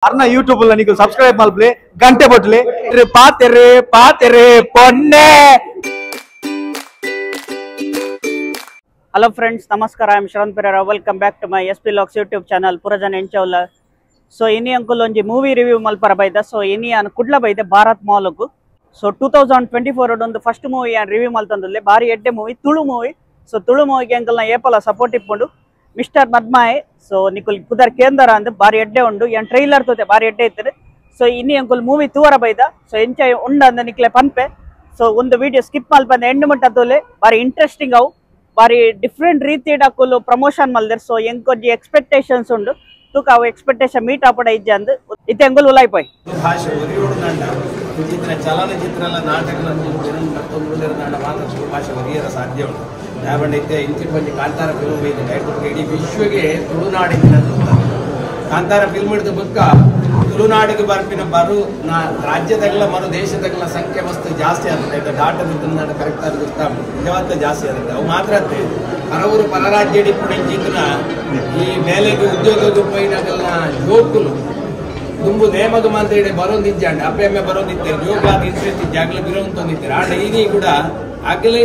ಅರ್ನ YouTube ಅಲ್ಲಿ ನೀವು subscribe ಮಾಡ್ಲಿ ಗಂಟೆ ಬಟ್ಲಿ ಪಾತೆರೆ ಪಾತೆರೆ ಪೊನ್ನೆ. ಹಲೋ ಫ್ರೆಂಡ್ಸ್, ನಮಸ್ಕಾರ. I am Shravan Pereira. Welcome back to my SP Vlogs YouTube channel. ಪುರಜನ ಎಂಚೌಲ. ಸೊ ಇನಿ ಅಂಕುಲ್ ಒಂಜಿ ಮೂವಿ ರಿವ್ಯೂ ಮಲ್ಪರ ಬೈದ. ಸೊ ಇನಿ ಅನ್ ಕುಡ್ಲ ಬೈದೆ ಭಾರತ್ ಮಾಲುಗು. ಸೊ 2024 ಒಂದು ಫಸ್ಟ್ ಮೂವಿ ರಿವ್ಯೂ ಮಲ್ತಂದಲ್ಲೇ ಬಾರಿ ಎಡ್ಡೆ movie, Tulu movie. So Tulu ಮೂವಿಗೆ ಅಂಕಲ್ನ ಏಪಲ ಸಪೋರ್ಟ್ ಇಪ್ಪುಂಡು ಮಿಸ್ಟರ್ ಮದ್ಮಾಯ್. ಸೊ ನಿಕುಲ್ ಕುದರ್ ಕೇಂದ್ರ ಅಂದ್ ಬಾರಿ ಎಡ್ಡೆ ಉಂಡು. ಏನ್ ಟ್ರೈಲರ್ ತೋತೆ ಬಾರಿ ಎಡ್ಡೆ ಇತ್ತದೆ. ಸೊ ಇನಿ ಅಂಕುಲ್ ಮೂವಿ ತೂವರ ಬೈದ. ಸೊ ಎಂಚ ಉಂಡ ಅಂದ ನಿಕ್ಲೆ ಪನ್ಪೆ. ಸೊ ಒಂದು ವಿಡಿಯೋ ಸ್ಕಿಪ್ ಮಲ್ಪಂದ ಎಂಡ್ ಮಟ್ಟ ತೋಲೆ ಬಾರಿ ಇಂಟ್ರೆಸ್ಟಿಂಗ್ ಅವು, ಬಾರಿ ಡಿಫ್ರೆಂಟ್ ರೀತಿ ಅಕ್ಕಲು ಪ್ರಮೋಷನ್ ಮಲ್ದರ್. ಸೊ ಎಂಕೊಂಜಿ ಎಕ್ಸ್ಪೆಕ್ಟೇಷನ್ಸ್ ಉಂಡು. ತೂಕ ಅವು ಎಕ್ಸ್ಪೆಕ್ಟೇಷನ್ ಮೀಟ್ ಆಪಡ ಇಜ್ಜೆ ಅಂದ್ ಇತ್ತೆ ಎಂಗುಲ್ ಉಲಾಯ್ಪೋಯ್ ಭಾಷೆ ಒರಿಯೋಡುಂಡ ಚಿತ್ರ ಚಲನಚಿತ್ರ ನಾಟಕಗಳ ಭಾಷೆ ಒರಿಯರ ಸಾಧ್ಯ ಉಂಟು. ಯಾವಂಡೈತೆ ಇಂಚಿನ ಬಂದು ಕಾಂತಾರ ಫಿಲ್ಮ್ ಇದೆ ಇಡೀ ವಿಶ್ವಗೆ ತುಳುನಾಡಿನ ಕಾಂತಾರ ಫಿಲ್ಮ್ ಹಿಡಿದ ಬುಕ್ಕ ತುಳುನಾಡಿಗೆ ಬರ್ಪಿನ ರಾಜ್ಯದಾಗಲ ಮರು ದೇಶದಾಗಲ ಸಂಖ್ಯೆ ಮಸ್ತ್ ಜಾಸ್ತಿ ಆಗ್ತದೆ. ಡಾಟರ್ ಇದನ್ನ ಕರೆಕ್ಟ್ ಆಗಿ ಗೊತ್ತಾ ನಿಜವಾದ ಜಾಸ್ತಿ ಆಗುತ್ತೆ. ಅವು ಮಾತ್ರ ಹಲವರು ಪರರಾಜ್ಯ ಡಿಪುಣಿನ ಈ ಮೇಲೆಗೆ ಉದ್ಯೋಗದ ಪೈನಾಗಲ್ಲ ಜೋಕುಲು ತುಂಬು ನೇಮಗ ಮಂತ್ರಿ ಬರೋದಿದ್ದಾಂಡ ಅಪ್ಪೆಮ್ಮೆ ಬರೋದಿತ್ತೆ ಜೋಗ್ಲಾದ ಇಂಟ್ರೆಸ್ಟ್ ಜಾಗಲ ಬಿರೋಂತಂದಿದ್ದಾರೆ. ಆಡ ಈಗ ಕೂಡ ಆಗಲಿ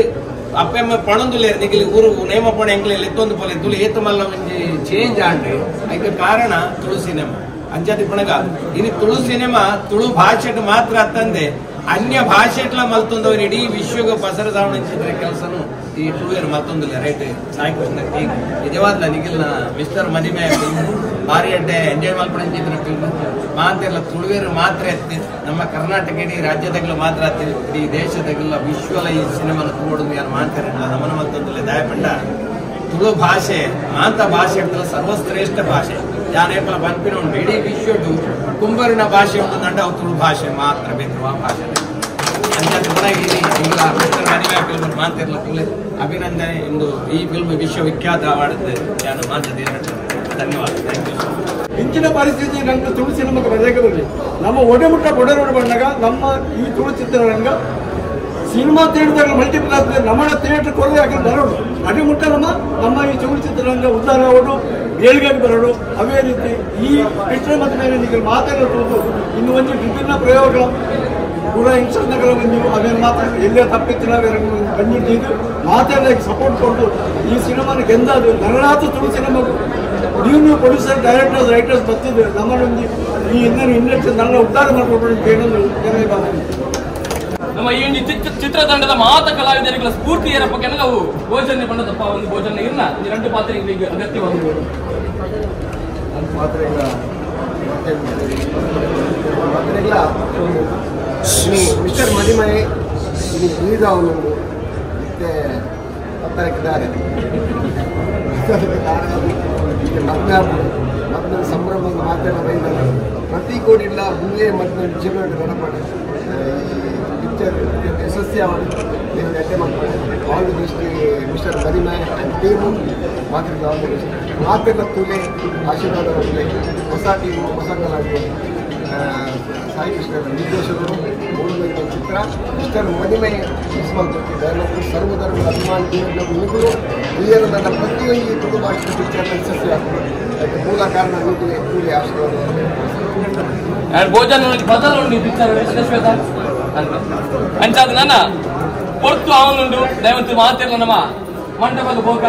ಅಪ್ಪೆಮ್ಮ ಪಣೊಂದುಲೇರು ನಿಗಲಿ ಊರು ನೇಮ ಪಣ ಎಂಗ್ಲಿ ಎತ್ತೊಂದು ಪೊಲೆ ತುಳು ಏತು ಮಲ್ಲ ಒಂಜಿ ಚೇಂಜ್ ಆಂಡ್ರೆ ಅದಕ್ಕೆ ಕಾರಣ ತುಳು ಸಿನಿಮಾ ಅಂಜಾತಿ ಪಣಗ ಇನ್ನು ತುಳು ಸಿನಿಮಾ ತುಳು ಭಾಷೆಟ್ ಮಾತ್ರ ಅತ್ತಂದೆ ಅನ್ಯ ಭಾಷೆಟ್ಲ ಮಲ್ತೊಂದವ್ರು ಇಡೀ ವಿಶ್ವಗ ಪಸರ ಸಾವಣಿಸಿದ್ರೆ ಕೆಲಸನು ಈ ತುಳುವೇರು ಮತ್ತೊಂದಿಲ್ಲ ರೈಟ್ ಸಾಯ್ಕೃಷ್ಣ ನಿಜವಾದ ನಿಗಿಲ್ನ ಮಿಸ್ಟರ್ ಮದಿಮೆ ಭಾರಿ ಅಡ್ಡೆ ಎಂಜಾಯ್ ಮಾಡ್ಕೊಂಡಿದ್ರ ಫಿಲ್ಮ್ ಮಾತೆಲ್ಲ ತುಳುವೇರು ಮಾತ್ರ ಎತ್ತಿ ನಮ್ಮ ಕರ್ನಾಟಕ ಇಡೀ ರಾಜ್ಯದಾಗಲ ಮಾತ್ರ ಹತ್ತಿ ಇಡೀ ದೇಶದಾಗೆಲ್ಲ ವಿಶ್ವಲ ಈ ಸಿನಿಮಾನ ತೋಡುದು ಯಾರು ಮಾಡ್ತಾರೆ ನಮ್ಮನ ಮತ್ತೊಂದಿಲ್ಲ ದಯಪಂಡ ತುಳು ಭಾಷೆ ಮಾತ ಭಾಷೆ ಅಂತಲ್ಲ ಸರ್ವಶ್ರೇಷ್ಠ ಭಾಷೆ ಯಾನೇಪಲ ಬಂಪಿನ ಉಂಟು ಇಡೀ ವಿಶ್ವಡು ಕುಂಬರಿನ ಭಾಷೆ ಉಂಟು ನಂಡ ಅವು ತುಳು ಭಾಷೆ ಮಾತ್ರ ಬೇಕು ಆ ಭಾಷೆ ಮಾತಿರ್ಲ ಅಭಿನಂದನೆ. ಇಂದು ಈ ಫಿಲ್ಮ್ ವಿಶ್ವವಿಖ್ಯಾತ ಆವಾಡದೆ ನಾನು ಮಾತದೆ. ಧನ್ಯವಾದ. Thank you. ಇಂಚಿನ ಪರಿಸ್ಥಿತಿ ನಂಗೆ ತುಳು ಸಿನಿಮಾಕ್ಕೆ ಬರಬೇಕಲ್ಲಿ ನಮ್ಮ ಒಡೆಮುಟ್ಟ ಒಡೆರೋಡು ಬಂದಾಗ ನಮ್ಮ ಈ ತುಳು ಚಿತ್ರರಂಗ ಸಿನಿಮಾ ಥಿಯೇಟರ್ ಮಲ್ಟಿಪಲ್ ಆಗ್ತದೆ. ನಮ್ಮ ಥಿಯೇಟರ್ ಕೊರತೆ ಹಾಕಿ ಬರೋದು ಅಡೆಮುಟ್ಟ ನಮ್ಮ ಈ ತುಳು ಚಿತ್ರರಂಗ ಉದ್ಧಾರ ಆಗೋದು ಏಳಿಗೆಗೆ ಬರೋದು. ಅವೇ ರೀತಿ ಈ ಕೃಷ್ಣ ಮತ್ತು ಮೇಲೆ ನೀವು ಮಾತಾಡೋದು ಇನ್ನು ಒಂದು ವಿಭಿನ್ನ ಪ್ರಯೋಗಗಳು ಪೂರ ಹಿಂಸನಗಳ ನೀವು ಅವೇನು ಮಾತ್ರ ಎಲ್ಲೇ ತಪ್ಪಿತ್ತಿನ ಬಂದಿದ್ದು ಮಾತೆಲ್ಲ ಸಪೋರ್ಟ್ ಕೊಟ್ಟು ಈ ಸಿನಿಮಾನ ಗೆಂದದು ನರನಾಥ ತುಳು ಸಿನಿಮಾಗೂ ನೀವು ಪ್ರೊಡ್ಯೂಸರ್ ಡೈರೆಕ್ಟರ್ಸ್ ರೈಟರ್ಸ್ ಬರ್ತಿದ್ರು ನಮ್ಮನ್ನೊಂದು ಈ ಇನ್ನೇನು ಇಂಡಸ್ಟ್ರಿ ನನ್ನ ಉದ್ಧಾರ ಮಾಡಿಕೊಟ್ಟು ಅಂತ ಹೇಳೋದು ನಮ್ಮ ಈ ಚಿತ್ರತಂಡದ ಮಾತ ಕಲಾವಿದರಿಗಳ ಸ್ಫೂರ್ತಿ ಏನಪ್ಪ ಕೆನ ನಾವು ಭೋಜನ ಬಂದದಪ್ಪ ಒಂದು ಭೋಜನ ಇರ್ನ ಈ ಎರಡು ಪಾತ್ರೆಗಳಿಗೆ ಅಗತ್ಯವಾಗುವುದು ಮಿಸ್ಟರ್ ಮದಿಮೈ ಈಗ ಅವನೊಂದು ಮತ್ತೆ ಪತ್ತರಕ್ಕಿದ್ದಾರೆ ಮಕ್ಕಳ ಸಂಭ್ರಮದ ಮಾತೆಲ್ಲ ಬೈದಲ್ಲ ಪ್ರತಿ ಕೋಟಿಲ್ಲ ಮುಂದೆ ಮತ್ತು ಜೀವನ ನೆನಪಡೆ ಪಿಕ್ಚರ್ ಯಶಸ್ವಿ ಅವರು ನೀವು ಅಡ್ಡೆ ಮಾಡ್ತಾರೆ. All the best mister Madime and team ಮಾತಿಗೆ ಆಲ್ ದಿ ಬೆಸ್ಟ್. ಮಾತೆಲ್ಲ ತುಲೆ ಆಶೀರ್ವಾದ ಬರಲಿ. ಹೊಸ ಟೀಮು ಹೊಸ ಕಲಾವಿದರು ಸಾಯಿ ಕೃಷ್ಣ ನಿರ್ದೇಶಕರು ಮೂಲ ಚಿತ್ರ ಮಿಸ್ಟರ್ ಮದಿಮೈ ಡೈಲಾಗ್ ಸರ್ವಧರ್ಮದ ಅಭಿಮಾನಿ ನಿಮಗೂ ಹಿರಿಯರು ನನ್ನ ಪ್ರತಿಯೊಂದು ತುಳು ಭಾಷೆ ಪಿಕ್ಚರ್ನ ಯಶಸ್ವಿ ಆಗ್ತದೆ. ಅದಕ್ಕೆ ಮೂಲ ಕಾರಣ ನಿಮಗೆ ಕೂಲಿ ಆಶೀರ್ವಾದ ಭೋಜನ ಬದಲು ಪಿಕ್ಚರ್ ಅಂಚಾದ ನನ್ನ ಪೊರ್ತು ಅವನುಂಡು ದಯವಂತು ಮಾತಿರ್ಲ ನಮ್ಮ ಮಂಟಪದ ಹೋಗ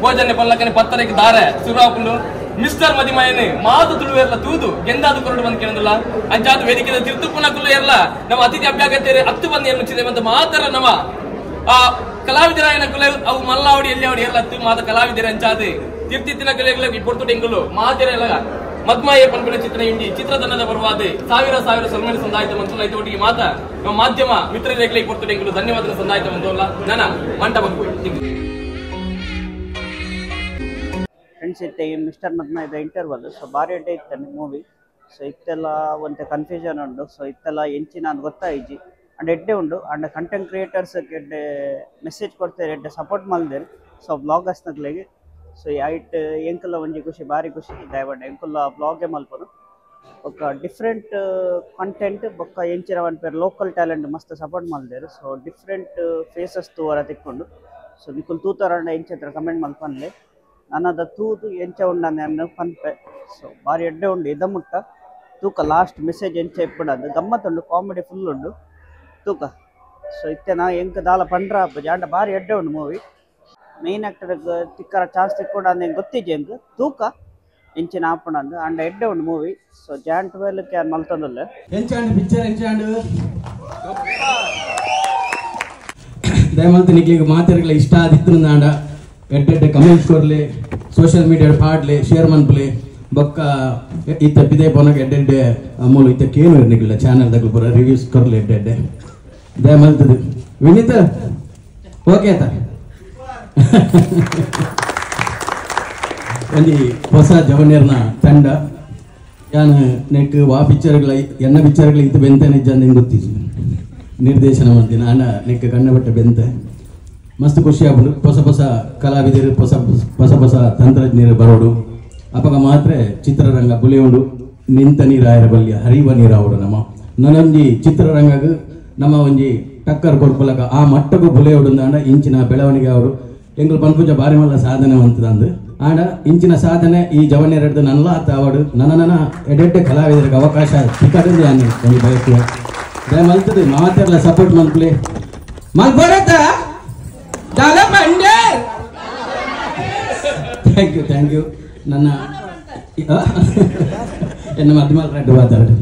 ಭೋಜನ ಪಲ್ಲಕ್ಕನೆ ಪತ್ತರಕ್ಕೆ ದಾರೆ ಶುರುವಾಪುಂಡು ಮಿಸ್ಟರ್ ಮದಿಮಯನೆ ಮಾತು ತುಳುವೆರ್ಲ ತೂದು ಗೆಂದಾದು ಕೊರಡು ಬಂದು ಕೇಳೋದಿಲ್ಲ ಅಂಚಾದ ವೇದಿಕೆ ತಿರ್ತುಪುನ ಕುಲ್ಲು ಇರಲ್ಲ ನಮ್ಮ ಅತಿಥಿ ಅಭ್ಯಾಗತ್ಯರೆ 10 ಬಂದು ಎನ್ನುತ್ತಿದೆ ಮತ್ತು ಮಾತರ ನಮ್ಮ ಆ ಕಲಾವಿದರಾಯನ ಕುಲೆ ಅವು ಮಲ್ಲಾವಡಿ ಎಲ್ಲಿ ಅವಡಿ ಎಲ್ಲ ಮಾತ ಕಲಾವಿದರ ಅಂಚಾದ ತಿರ್ತಿತ್ತಿನ ಕಲೆಗಳ ಪೊರ್ತು ಟೆಂಗುಲು ಮಾತಿರಲ್ಲ ಮದ್ಮಾಯ ಪಂಪಿನ ಚಿತ್ರ ಇಂಡಿ ಚಿತ್ರತಂಡದ ಬರುವಾದೆ ಸಾವಿರ ಸನ್ಮಾನ ಸಂದಾಯಿತ ಮಂತು ರೈತ ಒಟ್ಟಿಗೆ ಮಾತ ನಮ್ಮ ಮಾಧ್ಯಮ ಮಿತ್ರರೇಖೆಗೆ ಪೊರ್ತು ಟೆಂಗುಲು ಧನ್ಯವಾದ ಸಂದಾಯಿತ ಮಂತು ಅಲ್ಲ ನನ್ನ ಮಂಟಪಕ್ಕೆ ಹೋಗಿ ಫ್ರೆಂಡ್ಸ್ ಇತ್ತೆ ಈ ಮಿಸ್ಟರ್ ಮದ್ಮಾಯ್ದ ಇಂಟರ್ವಲ್. ಸೊ ಬಾರಿ ಎಡ್ಡೆ ಇತ್ತೆ ಮೂವಿ. ಸೊ ಇತ್ತೆಲ್ಲ ಒಂತೆ ಕನ್ಫ್ಯೂಷನ್ ಉಂಡು. ಸೊ ಇತ್ತೆಲ್ಲ ಎಂಚಿನ ಅದು ಗೊತ್ತಾಯಿಜಿ ಅಂಡ್ ಎಡ್ಡೆ ಉಂಡು ಅಂಡ್ ಕಂಟೆಂಟ್ ಕ್ರಿಯೇಟರ್ಸ್ ಎಡ್ಡೆ ಮೆಸೇಜ್ ಕೊಡ್ತಾರೆ ಎಡ್ಡೆ ಸಪೋರ್ಟ್ ಮಲ್ದೇರು. ಸೊ ಬ್ಲಾಗರ್ಸ್ ನಗ್ಲಿಗೆ ಸೊ ಐಟ್ ಎಂಕುಲ್ಲ ಒಂಜಿ ಖುಷಿ ಬಾರಿ ಖುಷಿ ದಯವಂಡ ಎಂಕುಲ್ಲ ಬ್ಲಾಗೇ ಮಲ್ಪನು ఒక ಡಿಫ್ರೆಂಟ್ ಕಂಟೆಂಟ್ ಬೊಕ್ಕ ಎಂಚಿನ ಪೇರು ಲೋಕಲ್ ಟ್ಯಾಲೆಂಟ್ ಮಸ್ತ್ ಸಪೋರ್ಟ್ ಮಲ್ದೇರು. ಸೊ ಡಿಫ್ರೆಂಟ್ ಫೇಸಸ್ ತೂವರ ತಿಕ್ಕೊಂಡು ಸೊ ನಿಕುಲ್ ತೂತಾರಂಡ ಎಂಚತ್ರ ಕಮೆಂಟ್ ಮಲ್ಪನ್ಲೆ ನನ್ನದ ತೂದು ಎಂಚ ಉಂಡನೆ ಪನ್ಪೆ. ಸೊ ಬಾರಿ ಎಡ್ಡೆ ಉಂಡು ಇದ ಮುಟ್ಟ ತೂಕ ಲಾಸ್ಟ್ ಮೆಸೇಜ್ ಎಂಚ ಇಪ್ಪಡದು ಗಮ್ಮತ್ತುಂಡು ಕಾಮಿಡಿ ಫುಲ್ ಉಂಡು ತೂಕ ಸೊ ಇತ್ತೆನ ಎಂಕ್ ದಾಲ ಪಂಡ್ರ ಜಾಂಡ ಬಾರಿ ಎಡ್ಡೆ ಉಂಡು ಮೂವಿ ಮೇನ್ ಆಕ್ಟರ್ಗೆ ತಿಕ್ಕರ ಚಾನ್ಸ್ ತಿಕ್ಕೊಂಡು ಅಂದ ಗೊತ್ತಿಜ್ಜೆ ಎಂಕ್ ತೂಕ ಎಂಚಿನ ಆಪಣಂದು ಅಂಡ ಎಡ್ಡೆ ಉಂಡು ಮೂವಿ ಸೊ ಜಾನ್ 12 ಕ್ಕೆ ಮಲ್ತೊಂದುಲ್ಲ ಎಂಚಾಂಡು ಪಿಕ್ಚರ್ ಎಂಚಾಂಡು ದಯಮಲ್ತು ನಿಕ್ಲಿಗೆ ಮಾತಾಡಗಳ ಇಷ್ಟ ಆದಿತ್ತು ನಾಡ ಎಡ್ಡೆ ಕಮೆಂಟ್ಸ್ ಕೊರ್ಲಿ ಸೋಷಿಯಲ್ ಮೀಡಿಯಾ ಪಾಡ್ಲಿ ಶೇರ್ ಮನ್ಪ್ಲಿ ಬೊಕ್ಕ ಇತ್ತ ಬಿದೆ ಪೋನಾಗ ಎಡ್ಡೆ ಅಮೂಲು ಇತ್ತ ಕೇನು ಇರ್ನಿಕ್ಕಿಲ್ಲ ಚಾನಲ್ದಾಗ ಪೂರ ರಿವ್ಯೂಸ್ ಕೊರ್ಲಿ ಎಡ್ಡೆ ದಯಮಲ್ತದು ವಿನೀತ್ ಓಕೆ ಆತ ಒಂದು ಹೊಸ ಜವನಿಯರ್ನ ತಂಡ ಯಾನು ನೆಕ್ ವಾ ಪಿಕ್ಚರ್ಗಳ ಎನ್ನ ಪಿಕ್ಚರ್ಗಳ ಇತ್ತು ಬೆಂತೆ ನಿಜ ನಿಂಗೆ ಗೊತ್ತಿದ್ದು ನಿರ್ದೇಶನ ಮಾಡ್ತೀನಿ ಅಣ್ಣ ನೆಕ್ ಕಣ್ಣಬಟ್ಟೆ ಬೆಂತೆ ಮಸ್ತ್ ಖುಷಿ ಆಗ್ಬಿಡು ಹೊಸ ಹೊಸ ಕಲಾವಿದರು ಹೊಸ ತಂತ್ರಜ್ಞರು ಬರೋಡು ಅಪಗ ಮಾತ್ರ ಚಿತ್ರರಂಗ ಬುಲಿಯೋಡು ನಿಂತ ನೀರಾಯರ ಬಲ್ಯ ಹರಿವ ನೀರಾವಡು ನಮ್ಮ ನನ್ನೊಂಜಿ ಚಿತ್ರರಂಗಗ ನಮ್ಮ ಒಂಜಿ ಟಕ್ಕರ್ ಕೊಡ್ಕೊಳಕ ಆ ಮಟ್ಟಗೂ ಬುಲಿಯೋಡು ಅಂಡ ಇಂಚಿನ ಬೆಳವಣಿಗೆ ಅವರು ಎಂಗಳು ಪನ್ಪುಜ ಬಾರಿ ಮಲ್ಲ ಸಾಧನೆ ಅಂತಂದು ಆಂಡ ಇಂಚಿನ ಸಾಧನೆ ಈ ಜವನ್ಯರೆಡ್ದು ನನ್ನಲ್ಲ ಆತ ಅವಡು ನನ್ನ ಎಡೆಡ್ಡೆ ಕಲಾವಿದರಿಗೆ ಅವಕಾಶ ಸಿಕ್ಕದಿಂದ ನಾನು ಒಂದು ಬಯಸುವ ದಯಮಲ್ತದೆ ಮಾತೆಲ್ಲ ಸಪೋರ್ಟ್ ಮಲ್ಪ್ಲಿ ಮಲ್ಬರತ್ತ ಥ್ಯಾಂಕ್ ಯು ನನ್ನ ಎನ್ನ ಮಧ್ಯಮಲ್ ರೆಡ್ಡು ಮಾತಾಡಿ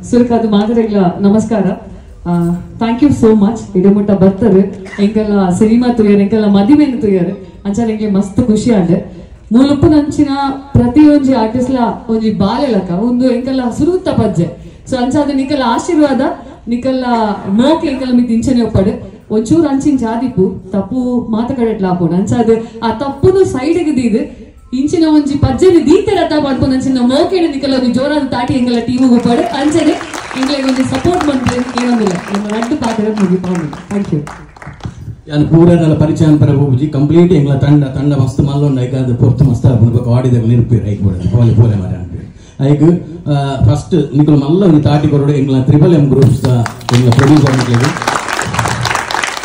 ಸುರಕಾದ ಮಾದರಿಗಳ ನಮಸ್ಕಾರ ಥ್ಯಾಂಕ್ ಯು ಸೋ ಮಚ್ ಇಡಮುಟ್ಟ ಬರ್ತಾರೆ ಎಂಗೆಲ್ಲ ಸಿನಿಮಾ ತುಯ್ಯರು ಎಂಗೆಲ್ಲ ಮದುವೆನ ತುಯ್ಯರು ಅಂಚಾರ ಎಂಗೆ ಮಸ್ತ್ ಖುಷಿ ಆಂಡೆ ಮೂಲುಪ್ಪು ನಂಚಿನ ಪ್ರತಿಯೊಂಜಿ ಆರ್ಟಿಸ್ಟ್ಲ ಒಂಜಿ ಬಾಲೆಲಕ ಒಂದು ಎಂಗೆಲ್ಲ ಸುರುತ್ತ ಪಜ್ಜೆ ಸೊ ಅಂಚಾದ ನಿಕಲ್ಲ ಆಶೀರ್ವಾದ ನಿಕಲ್ಲ ಮೋಕ್ ಎಂಗೆಲ್ಲ ಮಿತ್ ಇಂಚನೆ ಒಪ್ಪಡು ಒಂಚೂರು ಅಂಚಿನ ಜಾದಿಪು ತಪ್ಪು ಮಾತಕಡೆಟ್ಲ ಹಾಕೋಣ ಅಂಚಾದ ಆ ತಪ್ಪುನು ಸೈಡ್ಗೆ ದೀದು ಇಂಚಿನ ಒಂಜಿ ಪಜ್ಜೆನ ದೀತೆ ರಥ ಮಾಡ್ಕೊಂಡು ಅಂಚಿನ ಮೋಕೆಡೆ ನಿಕಲ್ಲ ಒಂದು ಜೋರಾದ ತಾಟಿ ಎಂಗೆಲ್ಲ ಟೀಮಿಗೆ ಒಪ್ಪಡು ಅಂಚನೆ ಎಂಗಳಿಗೆ ಒಂದು ಸಪೋರ್ಟ್ ಮಾಡ್ರೆ ಏನೊಂದಿಲ್ಲ ನಿಮ್ಮ ಅಡ್ಡು ಪಾತ್ರ ಮುಗಿಪಾವು ಥ್ಯಾಂಕ್ ಯು ಯಾನು ಪೂರನೆಲ್ಲ ಪರಿಚಯ ಪರ ಹೋಗಿ ಕಂಪ್ಲೀಟ್ ಎಂಗ್ಲ ತಂಡ ಮಸ್ತ್ ಮಲ್ಲೊಂದು ಐಕ ಅದು ಪೊರ್ತು ಮಸ್ತ್ ಆಗ್ಬೇಕು ಆಡಿದಾಗ ನಿರುಪೇರು ಐಕ್ ಬಿಡೋದು ಪೋಲೆ ಪೋಲೆ ಮರ ಅನ್ಪೇರು ಐಕ್ ಫಸ್ಟ್ ನಿಕಲು ಮಲ್ಲ ಒಂದು ತಾಟಿ ಕೊರೋಡು ಎಂಗ್ಲ MMM ಗ್ರೂಪ್ಸ್ ಎಂಗ್ಲ ಪ್ರೊಡ್ಯೂಸ್ ಮಾಡ್ಲಿಕ್ಕೆ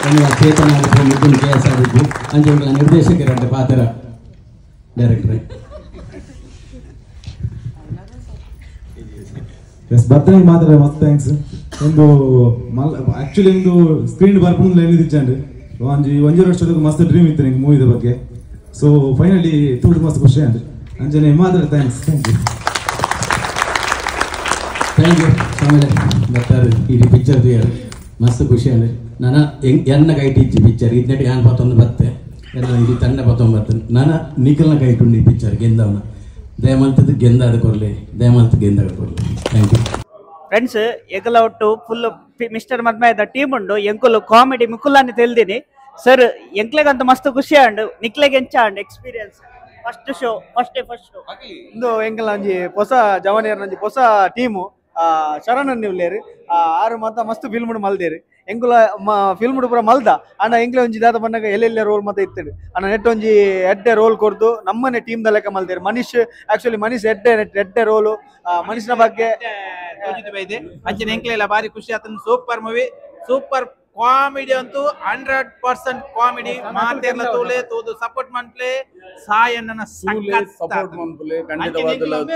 ಎಂಗ್ಲ ಚೇತನ ಆಗಬೇಕು ಮಿಥುನ್ KS ಆಗಬೇಕು ಅಂಚೆ ಎಂಗ್ಲ ನಿರ್ದೇಶಕರಂತೆ ಪಾತ್ರ ಡೈರೆಕ್ಟರ್ ಎಸ್ ಬರ್ತಾರೆ ಮಾತ್ರ ಮಸ್ತ್ ಥ್ಯಾಂಕ್ಸ್ ಒಂದು ಆಕ್ಚುಲಿ ಒಂದು ಸ್ಕ್ರೀನ್ ಬರ್ಕೊಂಡು ಏನಿದ್ದಂಡ್ರಿ ಒಂಜಿ ವರ್ಷದಕ್ಕೆ ಮಸ್ತ್ ಡ್ರೀಮ್ ಇತ್ತು ನಿಂಗೆ ಮೂವಿದ ಬಗ್ಗೆ ಸೊ ಫೈನಲಿ ತೂಡು ಮಸ್ತ್ ಖುಷಿ ಅಂದ್ರಿ ಅಂಜನೆ ಮಾತ್ರ ಥ್ಯಾಂಕ್ಸ್ ಥ್ಯಾಂಕ್ ಯು ಆಮೇಲೆ ಬರ್ತಾರೆ ಇಡೀ ಪಿಕ್ಚರ್ ತುಯ್ಯಾರು ಮಸ್ತ್ ಖುಷಿ ಅಂದ್ರೆ ನಾನು ಎನ್ನ ಕೈಟ್ ಇಚ್ಚಿ ಪಿಕ್ಚರ್ ಇದನ್ನ ಯಾನ್ ಪತ್ತೊಂದು ಬತ್ತೆ ಎಲ್ಲ ಇಡೀ ತಂಡ ಪತ್ತೊಂದು ಬರ್ತೇನೆ ನಾನು ನಿಖಲ್ನ ಕೈಟುಂಡು ಈ ಪಿಕ್ಚರ್ ಗೆಂದವನ ದಯಮಲ್ತದ್ದು ಗೆಂದಾದ ಕೊರಲಿ ದಯಮಲ್ತ ಗೆಂದಾಗ ಕೊರಲಿ ಥ್ಯಾಂಕ್ ಯು ಫ್ರೆಂಡ್ಸ್ ಎಗಲ ಒಟ್ಟು ಫುಲ್ ಮಿಸ್ಟರ್ ಮದ್ಮಾಯದ ಟೀಮ್ ಉಂಡು ಎಂಕುಲು ಕಾಮಿಡಿ ಮುಕುಲಾನಿ ತಿಳಿದೀನಿ ಸರ್ ಎಂಕ್ಲೆಗಂತ ಮಸ್ತ್ ಖುಷಿ ಆಂಡು ನಿಕ್ಲೆಗೆ ಎಂಚ ಆಂಡು ಎಕ್ಸ್ಪೀರಿಯನ್ಸ್ ಫಸ್ಟ್ ಶೋ ಫಸ್ಟ್ ಇಂದು ಎಂಕಲ್ ಒಂಜಿ ಹೊಸ ಜವನಿಯರ್ ಒಂಜಿ ಹೊಸ ಟೀಮು ಶರಣ್ ನಿವ್ಲೇರು ಆರು ಮಾತ ಮಸ್ತ್ ಫಿಲ್ಮ್ ಮಲ್ದೇರು ಎಂಕುಲ ಫಿಲ್ಮ್ ಪೂರ ಮಲ್ದ ಅಣ್ಣ ಎಂಕ್ಲೆ ಒಂಜಿ ದಾದ ಬಣ್ಣಗ ಎಲ್ಲೆಲ್ಲೆ ರೋಲ್ ಮಾತ ಇತ್ತಡು ಅಣ್ಣ ನೆಟ್ ಒಂಜಿ ಎಡ್ಡೆ ರೋಲ್ ಕೊರ್ದು ನಮ್ಮನೆ ಟೀಮ್ ದ ಲೆಕ್ಕ ಮಲ್ದೇರು ಮನೀಶ್ ಆಕ್ಚುಲಿ ಮನೀಶ್ ಎಡ್ಡೆ ರೋಲು ಮನೀಶ್ನ ಬಗ್ಗೆ ಅಂಚಿನ ಎಂಕ್ಲೆಲ್ಲ ಬಾರಿ ಖುಷಿ ಆತನ ಸೂಪರ್ ಮೂವಿ ಸೂಪರ್ ಕಾಮಿಡಿ ಅಂತೂ 100% ಕಾಮಿಡಿ ಮಾತೆರ್ಲ ತೂಲೆ ತೂದು ಸಪೋರ್ಟ್ ಮನ್ಪ್ಲೆ ಸಾಯಣ್ಣನ ಸಪೋರ್ಟ್ ಮನ್ಪ್ಲೆ ಖಂಡಿತವಾದ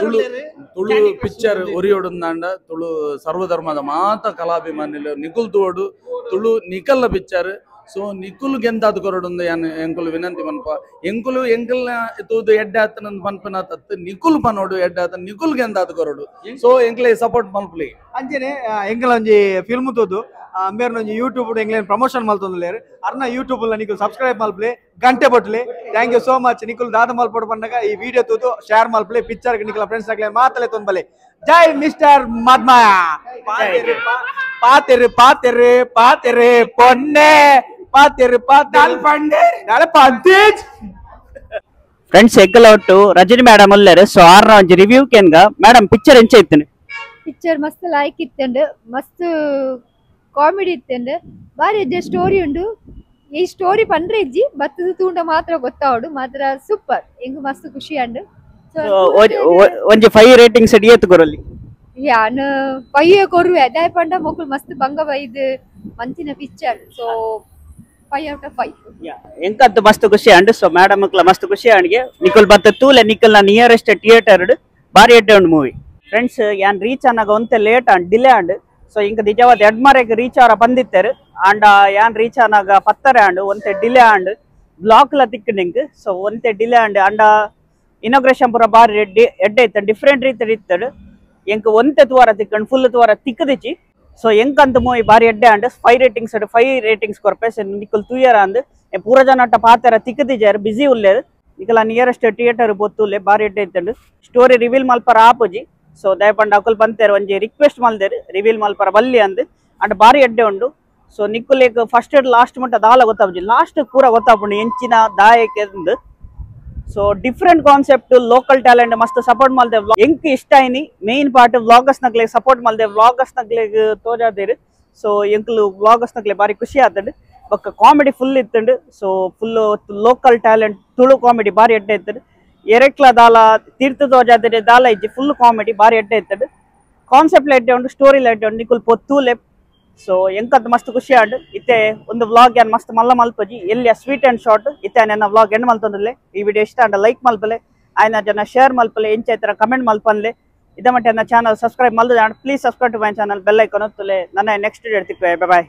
ತುಳು ಪಿಕ್ಚರ್ ಒರಿಯೋಡುಂದಾಂಡ ತುಳು ಸರ್ವಧರ್ಮದ ಮಾತ ಕಲಾಭಿಮಾನಿಲು ನಿಕುಲ್ ತೋಡು ತುಳು ನಿಕಲ್ನ ಪಿಕ್ಚರ್ ಸೊ ನಿಕುಲ್ ಗೆಂದಾದ ಕೊರಡುಂದ ಯಾನ್ ಎಂಕುಲು ವಿನಂತಿ ಮನ್ಪ ಎಂಕುಲು ಎಂಕಲ್ನ ತೂದು ಎಡ್ಡೆ ಆತನ ಪನ್ಪನ ತತ್ತು ನಿಕುಲ್ ಪನೋಡು ಎಡ್ಡೆ ಆತ ನಿಕುಲ್ ಗೆಂದಾದ ಕೊರಡು ಸೊ ಎಂಕ್ಲೆ ಸಪೋರ್ಟ್ ಮನ್ಪ್ಲೆ ಅಂಚನೆ ಎಂಕಲ್ ಒಂಜಿ ಫಿಲ್ಮ್ ತೂದು ಅಂಬೇರ್ ಒಂಜಿ ಯೂಟ್ಯೂಬ್ ಎಂಗ್ಲೇನ್ ಪ್ರಮೋಷನ್ ಮಲ್ತೊಂದುಲ್ಲೇರು ಅರ್ನ ಯೂಟ್ಯೂಬ್ ನಿಕುಲ್ ಸಬ್ಸ್ಕ್ರೈಬ್ ಮಲ್ಪ್ಲೆ ಗಂಟೆ ಬಟ್ಲೆ ಥ್ಯಾಂಕ್ ಯು ಸೋ ಮಚ್ ನಿಕುಲ್ ದಾದ ಮಲ್ಪಡು ಬಂದಾಗ ಈ ವಿಡಿಯೋ ತೂದು ಶೇರ್ ಮಲ್ಪ್ಲೆ ಪಿಕ್ಚರ್ ನಿಕಲ ಫ್ರೆಂಡ್ಸ್ ಆಗ್ಲೇ ಮಾತಲೆ ತೊಂಬಲೆ ಜೈ ಮಿಸ್ಟರ್ ಮದ್ಮಾಯ ಪಾತೆರೆ ಪಾತೆರೆ ಪಾತೆರೆ ಪೊನ್ನೆ ಪಾತೆರೆ ಪಾತೆರೆ ಪಂಡೆ ನಾಳೆ ಪಂತೇಜ್ ಫ್ರೆಂಡ್ಸ್ ಎಗ್ಗಲ ಒಟ್ಟು ರಜನಿ ಮೇಡಮ್ ಅಲ್ಲೇರು ಸೊ ಆರ್ನ ಒಂಜಿ ರಿವ್ಯೂ ಕೇನ್ಗ ಮೇಡಮ್ ಪಿಕ್ಚರ್ ಎಂಚ ಇತ್ತೇನೆ ಪಿಕ್ಚರ್ ಮಸ್ತ್ ಲೈಕ್ ಇತ್ತಂಡು ಮಸ್ತ್ ಕಾಮಿಡಿ ಇತ್ತಂಡು ಬಾರಿ ಇದ್ದ ಸ್ಟೋರಿ ಉಂಡು ಈ ಸ್ಟೋರಿ ಪಂಡ್ರೆ ಇಜ್ಜಿ ಬತ್ತದ ತೂಂಡ ಮಾತ್ರ ಗೊತ್ತಾವಡು ಮಾತ್ರ ಸೂಪರ್ ಎಂಗ್ ಮಸ್ತ್ ಖುಷಿ ಅಂಡು ಒಂಜಿ 5 ರೇಟಿಂಗ್ಸ್ ಎತ್ತು ಕೊರಲಿ ಯಾನ್ 5 ಕೊರುವೆ ಅದಾಯ ಪಂಡ ಮೊಕುಲ್ ಮಸ್ತ್ ಬಂಗ ಬೈದ್ ಮಂಚಿನ ಪಿಕ್ಚರ್ ಸೊ 5 out of 5 ಎಂಕಂತ ಮಸ್ತ್ ಖುಷಿ ಅಂಡು ಸೊ ಮೇಡಮ್ ಮಕ್ಲ ಮಸ್ತ್ ಖುಷಿ ಅಂಡ್ಗೆ ನಿಕುಲ್ ಬತ್ತ ತೂಲೆ ನಿಕಲ್ನ ನಿಯರೆಸ್ಟ್ ಥಿಯೇಟರ್ ಬಾರಿ ಎಡ್ಡೆ ಉಂಡು ಮೂವಿ ಫ್ರೆಂಡ್ಸ್ ಯಾನ್ ರೀಚ್ ಅನ್ನಾಗ ಒಂತೆ ಲೇಟ್ ಅಂಡ್ ಡಿಲೇ ಅಂಡ್ ಸೊ ಇಂಕ ನಿಜವಾದ ಎಡ್ಮರೆಗೆ ರೀಚ್ ಅವರ ಬಂದಿತ್ತೇರು ಅಂಡ್ ಯಾನ್ ರೀಚ್ ಅನ್ನಾಗ ಪತ್ತರೆ ಅಂಡ್ ಒಂತೆ ಡಿಲೇ ಅಂಡ್ ಬ್ಲಾಕ್ ಲ ತಿಕ್ಕನಿಂಗ್ ಸೊ ಒಂತೆ ಡಿಲೇ ಅಂಡ್ ಅಂಡ ಇನಾಗ್ರೇಷನ್ ಪೂರ ಬಾರಿ ಎಡ್ಡೆ ಇತ್ತ ಡಿಫ್ರೆಂಟ್ ರೀತಿ ಇತ್ತಡು ಎಂಕ್ ಒಂತೆ ತುವಾರ ತಿಕ್ಕಂಡು ಫುಲ್ ತುವಾರ ತಿಕ್ಕದಿಚ್ಚಿ ಸೊ ಎಂಕಂತ ಮೂವಿ ಬಾರಿ ಎಡ್ಡೆ ಅಂಡ್ 5 ರೇಟಿಂಗ್ಸ್ ಕೊರ್ಪೆ ನಿಕ್ಕಲ್ ತೂಯರ ಅಂದ್ ಪೂರ ಜನ ಪಾತೆರ ತಿಕ್ಕದಿಜಾರು ಬಿಸಿ ಉಲ್ಲೇರು ಇಕಲ ನಿಯರೆಸ್ಟ್ ಥಿಯೇಟರ್ ಬೊತ್ತುಲೆ ಬಾರಿ ಎಡ್ಡೆ ಇತ್ತಂಡು ಸ್ಟೋರಿ ರಿವೀಲ್ ಮಲ್ಪರ ಆಪುಜಿ ಸೊ ದಯಪಂಡ ಅಕುಲ್ ಪಂತೇರು ಒಂಜಿ ರಿಕ್ವೆಸ್ಟ್ ಮಲ್ದೇರು ರಿವೀಲ್ ಮಲ್ಪರ ಬಲ್ಲಿ ಅಂದ್ ಅಂಡ್ ಬಾರಿ ಎಡ್ಡೆ ಉಂಡು ಸೊ ನಿಕ್ಕುಲೇಗ್ ಫಸ್ಟ್ ಲಾಸ್ಟ್ ಮಟ್ಟ ದಾಲ ಗೊತ್ತಾಪುಜಿ ಲಾಸ್ಟ್ ಪೂರ ಗೊತ್ತಾಪುಂಡು ಎಂಚಿನ ದಾಯಕ್ಕೆ so different concept local talent ಮಸ್ತ್ ಸಪೋರ್ಟ್ ಮಲ್ದೆ ಎಂಕ್ ಇಷ್ಟ ಆಯ್ನಿ ಮೇನ್ ಪಾರ್ಟ್ ವ್ಲಾಗರ್ಸ್ ನಕ್ಲೆ ಸಪೋರ್ಟ್ ಮಲ್ದೆ ವ್ಲಾಗರ್ಸ್ ನಕ್ಲೆ ತೋಜಾದೇರು ಸೊ ಎಂಕ್ಲು ವ್ಲಾಗರ್ಸ್ ನಕ್ಲೆ ಬಾರಿ ಖುಷಿ ಆತಂಡು ಬೊಕ್ಕ ಕಾಮಿಡಿ ಫುಲ್ ಇತ್ತಂಡು so full local talent Tulu comedy ಬಾರಿ ಎಡ್ಡೆ ಇತ್ತಂಡು ಎರೆಕ್ಲ ದಾಲ ತೀರ್ಥ ತೋಜಾದರೆ ದಾಲ ಇಜ್ಜಿ ಫುಲ್ ಕಾಮಿಡಿ ಬಾರಿ ಎಡ್ಡೆ ಇತ್ತಂಡು ಕಾನ್ಸೆಪ್ಟ್ ಎಡ್ಡೆ ಉಂಡು ಸ್ಟೋರಿ ಎಡ್ಡೆ ಉಂಡು ನಿಕುಲ್ ಪೊತ್ತೂಲೆ ಸೊ ಎಂಕಂತ ಮಸ್ತ್ ಖುಷಿ ಆಂಡು ಇತ್ತೆ ಒಂದು ವ್ಲಾಗ್ ಯಾನ್ ಮಸ್ತ್ ಮಲ್ಲ ಮಲ್ಪಜಿ ಎಲ್ಲಿಯ ಸ್ವೀಟ್ ಅಂಡ್ ಶಾರ್ಟ್ ಇತ್ತೆ ನನ್ನ ವ್ಲಾಗ್ ಎಂಡ್ ಮಲ್ತೊಂದುಲ್ಲೆ ಈ ವಿಡಿಯೋ ಇಷ್ಟ ಅಂಡ ಲೈಕ್ ಮಲ್ಪಲೆ ಆಯ್ನ ಜನ ಶೇರ್ ಮಲ್ಪಲೆ ಎಂಚೈತರ ಕಮೆಂಟ್ ಮಲ್ಪನ್ಲೆ ಇದ ಮಟ್ಟ ನನ್ನ ಚಾನಲ್ ಸಬ್ಸ್ಕ್ರೈಬ್ ಮಲ್ದ please subscribe to my channel bell icon ಒತ್ತುಲೆ ನನ್ನ ನೆಕ್ಸ್ಟ್ ವಿಡಿಯೋ ತಿಕ್ವೆ ಬೈ ಬಾಯ್.